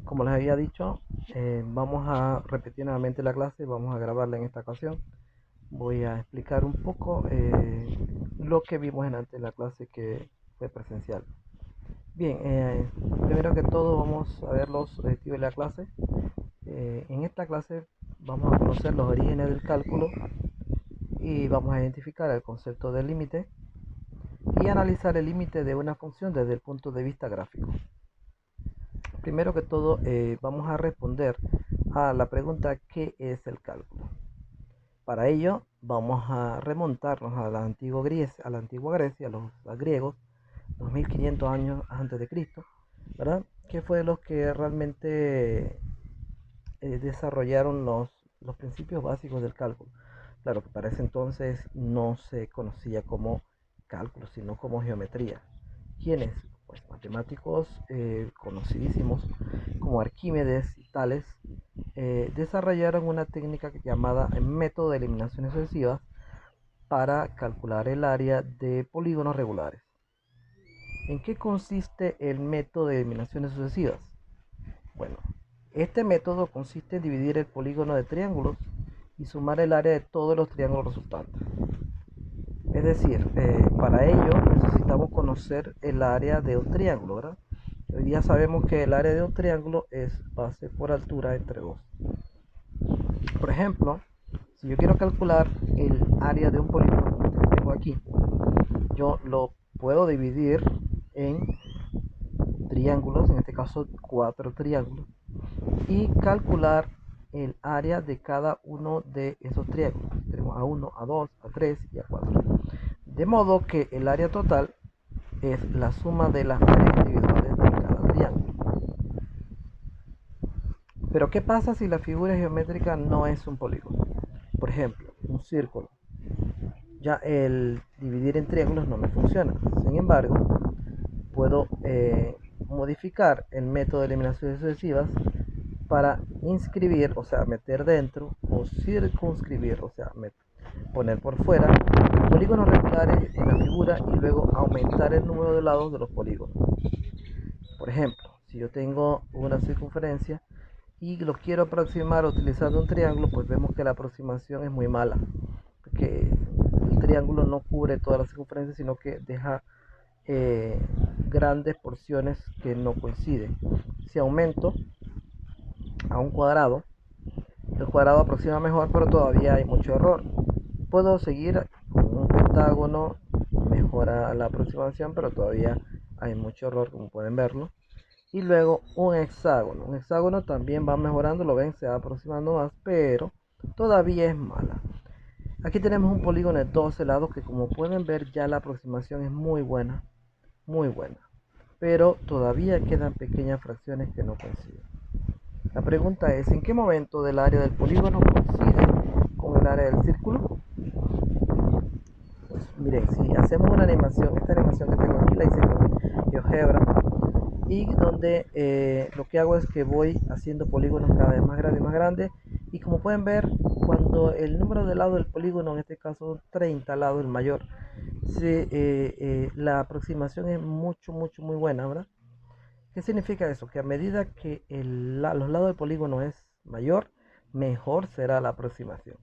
Como les había dicho, vamos a repetir nuevamente la clase, vamos a grabarla en esta ocasión. Voy a explicar un poco lo que vimos en antes la clase que fue presencial. Bien, primero que todo vamos a ver los objetivos de la clase. En esta clase vamos a conocer los orígenes del cálculo y vamos a identificar el concepto del límite y analizar el límite de una función desde el punto de vista gráfico. Primero que todo, vamos a responder a la pregunta ¿qué es el cálculo? Para ello, vamos a remontarnos a la antigua Grecia, a los griegos, 2500 años antes de Cristo, ¿verdad? Que fue los que realmente desarrollaron los principios básicos del cálculo. Claro que para ese entonces no se conocía como cálculo, sino como geometría. ¿Quiénes? Pues matemáticos conocidísimos como Arquímedes y Tales desarrollaron una técnica llamada método de eliminaciones sucesivas para calcular el área de polígonos regulares. ¿En qué consiste el método de eliminaciones sucesivas? Bueno, este método consiste en dividir el polígono de triángulos y sumar el área de todos los triángulos resultantes. Es decir, para ello necesitamos conocer el área de un triángulo, ¿verdad? Hoy día sabemos que el área de un triángulo es base por altura entre 2. Por ejemplo, si yo quiero calcular el área de un polígono como que tengo aquí, yo lo puedo dividir en triángulos, en este caso 4 triángulos, y calcular el área de cada uno de esos triángulos. Tenemos A1, A2, A3 y A4. De modo que el área total es la suma de las áreas individuales de cada triángulo. Pero ¿qué pasa si la figura geométrica no es un polígono? Por ejemplo, un círculo. Ya el dividir en triángulos no me funciona. Sin embargo, puedo modificar el método de eliminaciones sucesivas para inscribir, o sea, meter dentro, o circunscribir, o sea, poner por fuera polígonos regulares en la figura y luego aumentar el número de lados de los polígonos. Por ejemplo, si yo tengo una circunferencia y lo quiero aproximar utilizando un triángulo, pues vemos que la aproximación es muy mala, porque el triángulo no cubre toda la circunferencia, sino que deja grandes porciones que no coinciden. Si aumento a un cuadrado, el cuadrado aproxima mejor, pero todavía hay mucho error. Puedo seguir con un pentágono, mejora la aproximación, pero todavía hay mucho error, como pueden verlo. Y luego un hexágono. Un hexágono también va mejorando, lo ven, se va aproximando más, pero todavía es mala. Aquí tenemos un polígono de 12 lados que, como pueden ver, ya la aproximación es muy buena, muy buena. Pero todavía quedan pequeñas fracciones que no coinciden. La pregunta es, ¿en qué momento del área del polígono coincide con el área del círculo? Pues miren, si hacemos una animación, esta animación que tengo aquí la hice con GeoGebra, y donde lo que hago es que voy haciendo polígonos cada vez más grandes, y como pueden ver, cuando el número de lados del polígono, en este caso 30 lados, el mayor, la aproximación es muy buena, ¿verdad? ¿Qué significa eso? Que a medida que los lados del polígono es mayor, mejor será la aproximación.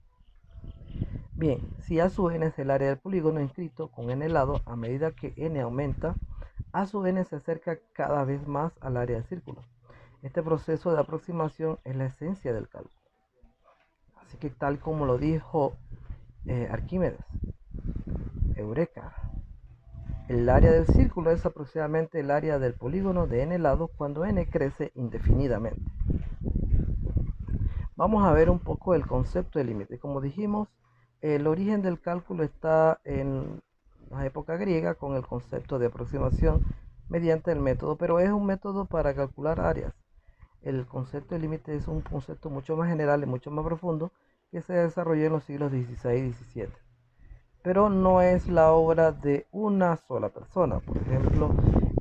Bien, si A sub n es el área del polígono inscrito con n lados, a medida que n aumenta, A sub n se acerca cada vez más al área del círculo. Este proceso de aproximación es la esencia del cálculo. Así que tal como lo dijo Arquímedes, Eureka, el área del círculo es aproximadamente el área del polígono de n lados cuando n crece indefinidamente. Vamos a ver un poco el concepto de límite. Como dijimos, el origen del cálculo está en la época griega con el concepto de aproximación mediante el método, pero es un método para calcular áreas. El concepto de límite es un concepto mucho más general y mucho más profundo que se desarrolló en los siglos XVI y XVII. Pero no es la obra de una sola persona. Por ejemplo,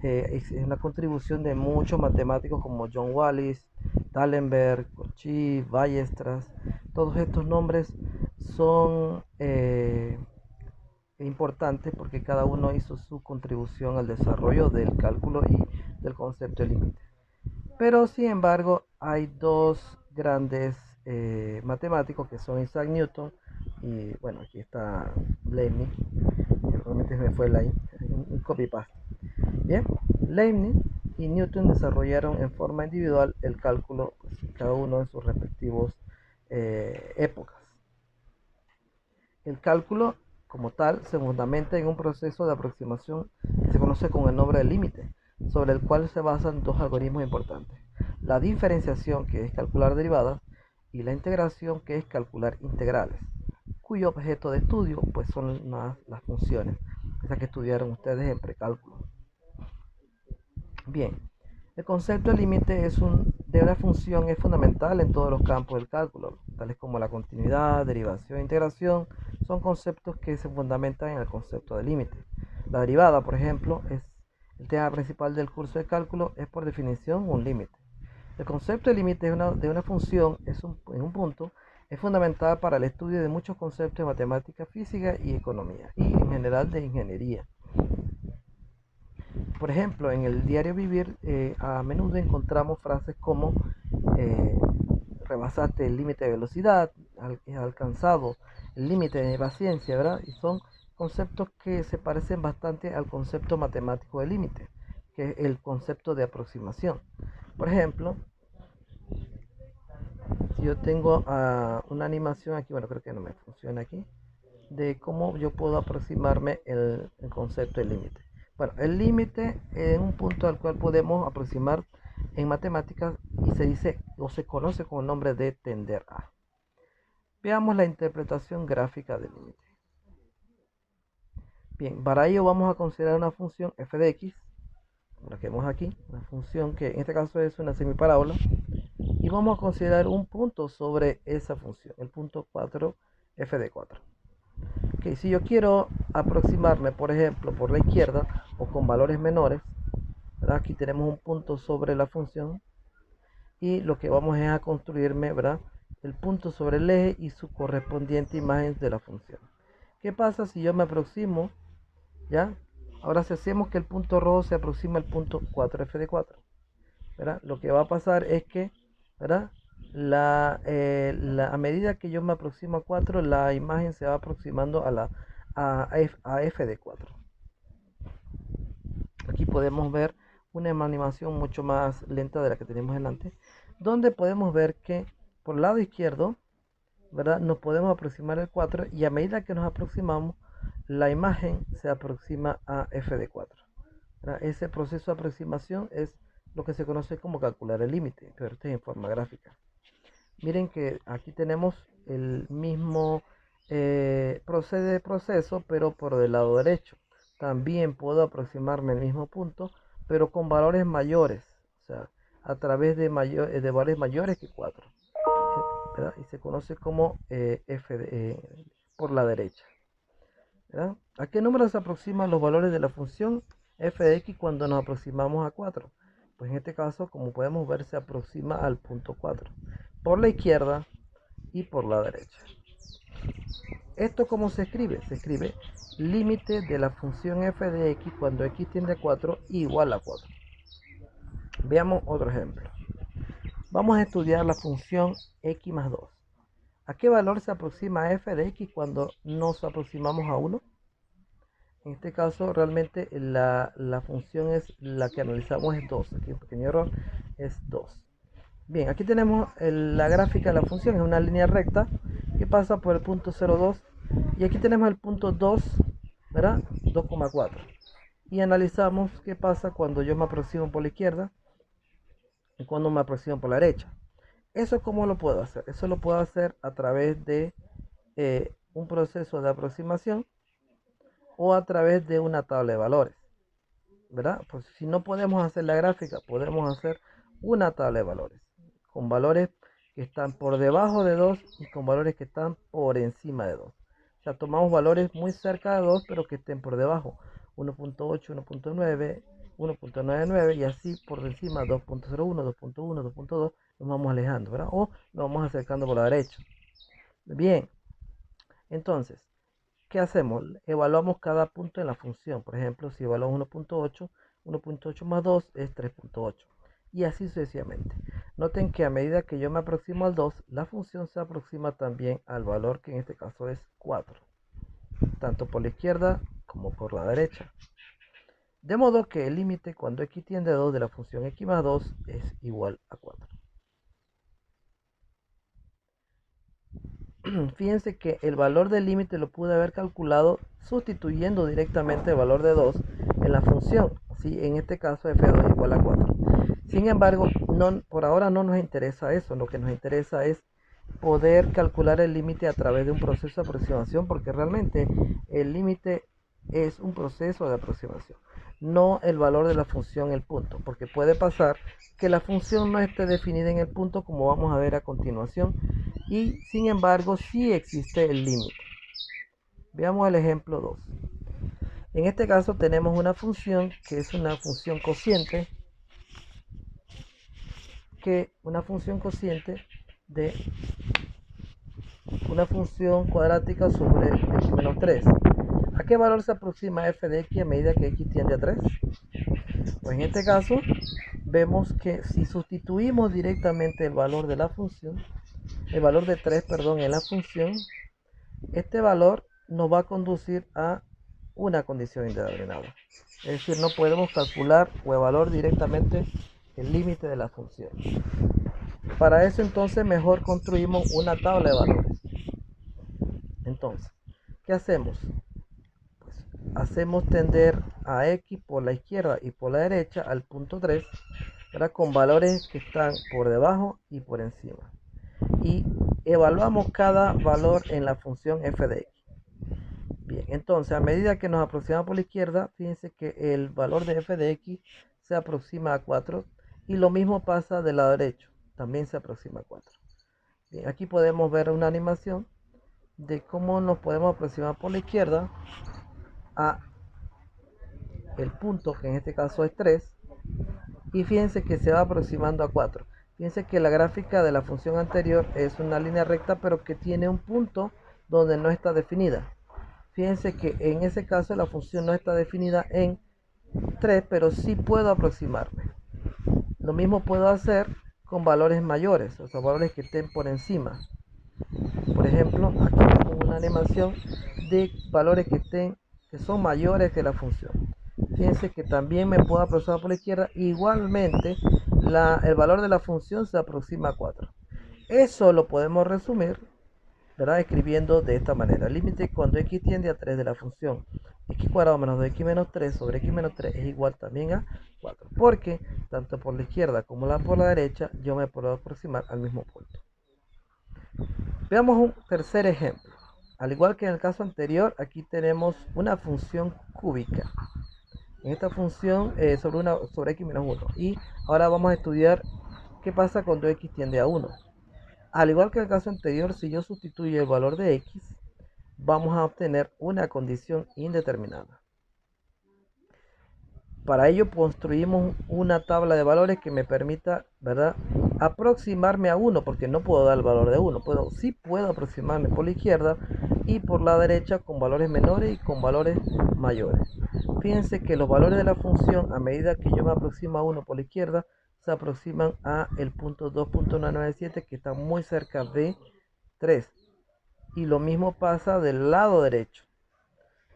es una contribución de muchos matemáticos como John Wallis, D'Alembert, Cauchy, Ballestras. Todos estos nombres son importantes porque cada uno hizo su contribución al desarrollo del cálculo y del concepto de límite. Pero sin embargo, hay dos grandes matemáticos que son Isaac Newton y bueno, aquí está Leibniz, que realmente me fue un copy-paste. Bien, Leibniz y Newton desarrollaron en forma individual el cálculo, pues, cada uno en sus respectivos épocas. El cálculo, como tal, se fundamenta en un proceso de aproximación que se conoce con el nombre de límite, sobre el cual se basan dos algoritmos importantes: la diferenciación, que es calcular derivadas, y la integración, que es calcular integrales, cuyo objeto de estudio pues son las funciones, esas que estudiaron ustedes en precálculo. Bien, el concepto de límite de una función es fundamental en todos los campos del cálculo, tales como la continuidad, derivación e integración. Son conceptos que se fundamentan en el concepto de límite. La derivada, por ejemplo, es el tema principal del curso de cálculo, es por definición un límite. El concepto de límite de una función en un punto es fundamental para el estudio de muchos conceptos de matemática, física y economía, y en general de ingeniería. Por ejemplo, en el diario vivir a menudo encontramos frases como eh, rebasaste el límite de velocidad, alcanzado el límite de paciencia, ¿verdad? Y son conceptos que se parecen bastante al concepto matemático de límite, que es el concepto de aproximación. Por ejemplo, si yo tengo una animación aquí, bueno, creo que no me funciona aquí, de cómo yo puedo aproximarme el concepto de límite. Bueno, el límite es un punto al cual podemos aproximar en matemáticas y se dice o se conoce con el nombre de tender a. Veamos la interpretación gráfica del límite. Bien, para ello vamos a considerar una función f de x, como la que vemos aquí, una función que en este caso es una semiparábola, y vamos a considerar un punto sobre esa función, el punto 4 f de 4. Okay, si yo quiero aproximarme, por ejemplo, por la izquierda o con valores menores, ¿verdad? Aquí tenemos un punto sobre la función y lo que vamos es a construirme, ¿verdad?, el punto sobre el eje y su correspondiente imagen de la función. ¿Qué pasa si yo me aproximo? ¿Ya? Ahora si hacemos que el punto rojo se aproxima al punto 4f de 4, ¿verdad? Lo que va a pasar es que, ¿verdad?, a medida que yo me aproximo a 4, la imagen se va aproximando a f de 4. Aquí podemos ver una animación mucho más lenta de la que tenemos delante, donde podemos ver que por el lado izquierdo, ¿verdad?, nos podemos aproximar al 4 y a medida que nos aproximamos, la imagen se aproxima a f de 4. Ese proceso de aproximación es lo que se conoce como calcular el límite, pero este es en forma gráfica. Miren que aquí tenemos el mismo proceso, pero por el lado derecho. También puedo aproximarme al mismo punto, pero con valores mayores, o sea, a través de valores mayores que 4, ¿verdad? Y se conoce como por la derecha, ¿verdad? ¿A qué número se aproximan los valores de la función f de x cuando nos aproximamos a 4? Pues en este caso, como podemos ver, se aproxima al punto 4 por la izquierda y por la derecha. ¿Esto cómo se escribe? Se escribe límite de la función f de x cuando x tiende a 4 igual a 4. Veamos otro ejemplo. Vamos a estudiar la función x más 2. ¿A qué valor se aproxima f de x cuando nos aproximamos a 1? En este caso realmente la función es la que analizamos es 2. Aquí un pequeño error, es 2. Bien, aquí tenemos la gráfica de la función, es una línea recta que pasa por el punto 0,2 y aquí tenemos el punto 2, ¿verdad? 2,4. Y analizamos qué pasa cuando yo me aproximo por la izquierda y cuando me aproximo por la derecha. ¿Eso cómo lo puedo hacer? Eso lo puedo hacer a través de un proceso de aproximación o a través de una tabla de valores, ¿verdad? Pues si no podemos hacer la gráfica, podemos hacer una tabla de valores con valores que están por debajo de 2 y con valores que están por encima de 2. O sea, tomamos valores muy cerca de 2 pero que estén por debajo, 1.8, 1.9, 1.99 y así por encima 2.01, 2.1, 2.2, nos vamos alejando, ¿verdad? O nos vamos acercando por la derecha. Bien, entonces, ¿qué hacemos? Evaluamos cada punto en la función. Por ejemplo, si evaluamos 1.8, 1.8 más 2 es 3.8. y así sucesivamente. Noten que a medida que yo me aproximo al 2, la función se aproxima también al valor que en este caso es 4, tanto por la izquierda como por la derecha. De modo que el límite cuando x tiende a 2 de la función x más 2 es igual a 4. Fíjense que el valor del límite lo pude haber calculado sustituyendo directamente el valor de 2 en la función. Así, en este caso f2 igual a 4. Sin embargo, por ahora no nos interesa eso. Lo que nos interesa es poder calcular el límite a través de un proceso de aproximación, porque realmente el límite es un proceso de aproximación, no el valor de la función, el punto, porque puede pasar que la función no esté definida en el punto, como vamos a ver a continuación, y sin embargo sí existe el límite. Veamos el ejemplo 2. En este caso tenemos una función que es una función cociente, de una función cuadrática sobre x menos 3. ¿A qué valor se aproxima f de x a medida que x tiende a 3? Pues en este caso vemos que si sustituimos directamente el valor de la función, el valor de 3, perdón, en la función, este valor nos va a conducir a una condición indeterminada. Es decir, no podemos calcular o evaluar directamente el límite de la función. Para eso entonces mejor construimos una tabla de valores. Entonces, ¿qué hacemos? Pues hacemos tender a x por la izquierda y por la derecha al punto 3, ¿verdad? Con valores que están por debajo y por encima. Y evaluamos cada valor en la función f de x. Bien, entonces a medida que nos aproximamos por la izquierda, fíjense que el valor de f de x se aproxima a 4 y lo mismo pasa del lado derecho, también se aproxima a 4. Bien, aquí podemos ver una animación de cómo nos podemos aproximar por la izquierda a el punto, que en este caso es 3, y fíjense que se va aproximando a 4. Fíjense que la gráfica de la función anterior es una línea recta, pero que tiene un punto donde no está definida. Fíjense que en ese caso la función no está definida en 3, pero sí puedo aproximarme. Lo mismo puedo hacer con valores mayores, o sea, valores que estén por encima. Por ejemplo, aquí tengo una animación de valores que son mayores que la función. Fíjense que también me puedo aproximar por la izquierda. Igualmente, el valor de la función se aproxima a 4. Eso lo podemos resumir, ¿verdad? Escribiendo de esta manera. El límite cuando x tiende a 3 de la función x cuadrado menos 2x menos 3 sobre x menos 3 es igual también a 4. Porque tanto por la izquierda como por la derecha yo me puedo aproximar al mismo punto. Veamos un tercer ejemplo. Al igual que en el caso anterior, aquí tenemos una función cúbica. En esta función sobre x menos 1. Y ahora vamos a estudiar qué pasa cuando x tiende a 1. Al igual que en el caso anterior, si yo sustituyo el valor de x, vamos a obtener una condición indeterminada. Para ello construimos una tabla de valores que me permita, ¿verdad?, aproximarme a 1, porque no puedo dar el valor de 1. Sí puedo aproximarme por la izquierda y por la derecha con valores menores y con valores mayores. Fíjense que los valores de la función, a medida que yo me aproximo a 1 por la izquierda, se aproximan a el punto 2.997, que está muy cerca de 3. Y lo mismo pasa del lado derecho.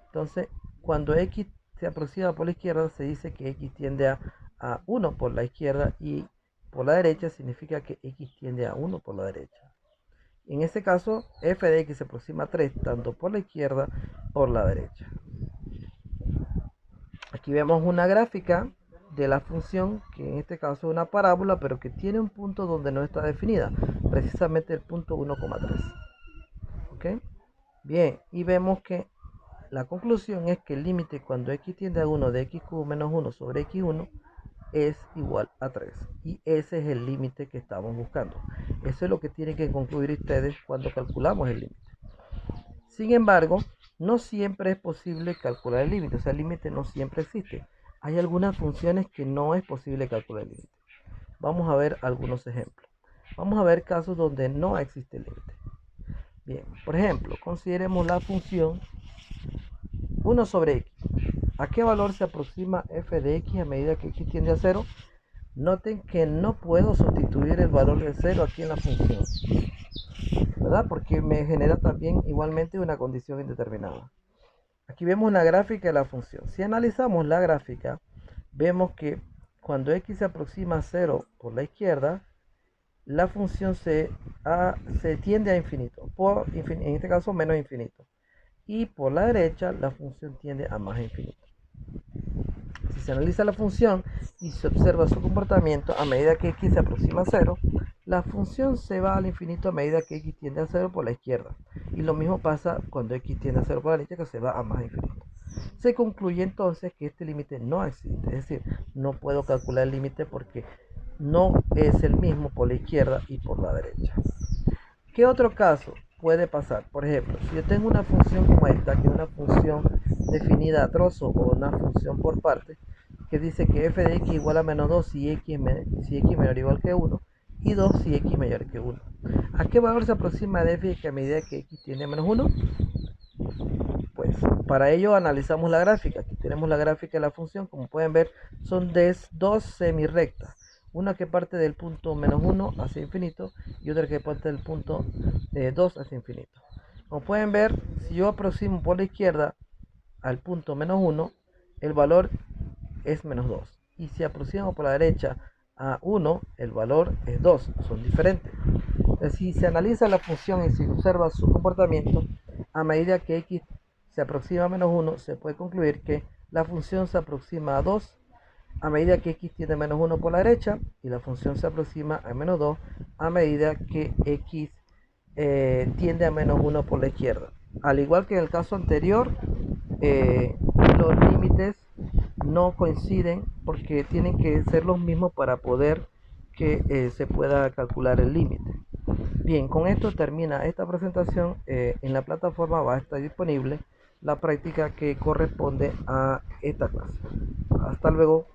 Entonces, cuando x se aproxima por la izquierda, se dice que x tiende a 1 por la izquierda, y por la derecha significa que x tiende a 1 por la derecha. En este caso, f de x se aproxima a 3 tanto por la izquierda como por la derecha. Aquí vemos una gráfica de la función, que en este caso es una parábola, pero que tiene un punto donde no está definida, precisamente el punto 1,3. ¿Ok? Bien, y vemos que la conclusión es que el límite cuando x tiende a 1 de x cubo menos 1 sobre x1 es igual a 3. Y ese es el límite que estamos buscando. Eso es lo que tienen que concluir ustedes cuando calculamos el límite. Sin embargo, no siempre es posible calcular el límite. O sea, el límite no siempre existe. Hay algunas funciones que no es posible calcular el límite. Vamos a ver algunos ejemplos. Vamos a ver casos donde no existe el límite. Bien, por ejemplo, consideremos la función 1 sobre x. ¿A qué valor se aproxima f de x a medida que x tiende a 0? Noten que no puedo sustituir el valor de 0 aquí en la función, ¿verdad? Porque me genera también igualmente una condición indeterminada. Aquí vemos una gráfica de la función. Si analizamos la gráfica, vemos que cuando x se aproxima a 0 por la izquierda, la función se tiende a infinito, en este caso menos infinito. Y por la derecha, la función tiende a más infinito. Si se analiza la función y se observa su comportamiento a medida que x se aproxima a 0, la función se va al infinito a medida que x tiende a 0 por la izquierda. Y lo mismo pasa cuando x tiende a 0 por la derecha, que se va a más infinito. Se concluye entonces que este límite no existe, es decir, no puedo calcular el límite porque no es el mismo por la izquierda y por la derecha. ¿Qué otro caso puede pasar? Por ejemplo, si yo tengo una función como esta, que es una función definida a trozo o una función por parte, que dice que f de x igual a menos 2 si x menor o igual que 1 y 2 si x mayor que 1. ¿A qué valor se aproxima de f a medida que x tiende a menos 1? Pues para ello analizamos la gráfica. Aquí tenemos la gráfica de la función. Como pueden ver, son dos semirrectas. Una que parte del punto menos 1 hacia infinito y otra que parte del punto 2 hacia infinito. Como pueden ver, si yo aproximo por la izquierda al punto menos 1, el valor es menos 2. Y si aproximo por la derecha a 1, el valor es 2. Son diferentes. Si se analiza la función y se observa su comportamiento, a medida que x se aproxima a menos 1, se puede concluir que la función se aproxima a 2 a medida que x tiende a menos 1 por la derecha y la función se aproxima a menos 2 a medida que x tiende a menos 1 por la izquierda. Al igual que en el caso anterior, los límites no coinciden porque tienen que ser los mismos para poder que se pueda calcular el límite. Bien, con esto termina esta presentación. En la plataforma va a estar disponible la práctica que corresponde a esta clase. Hasta luego.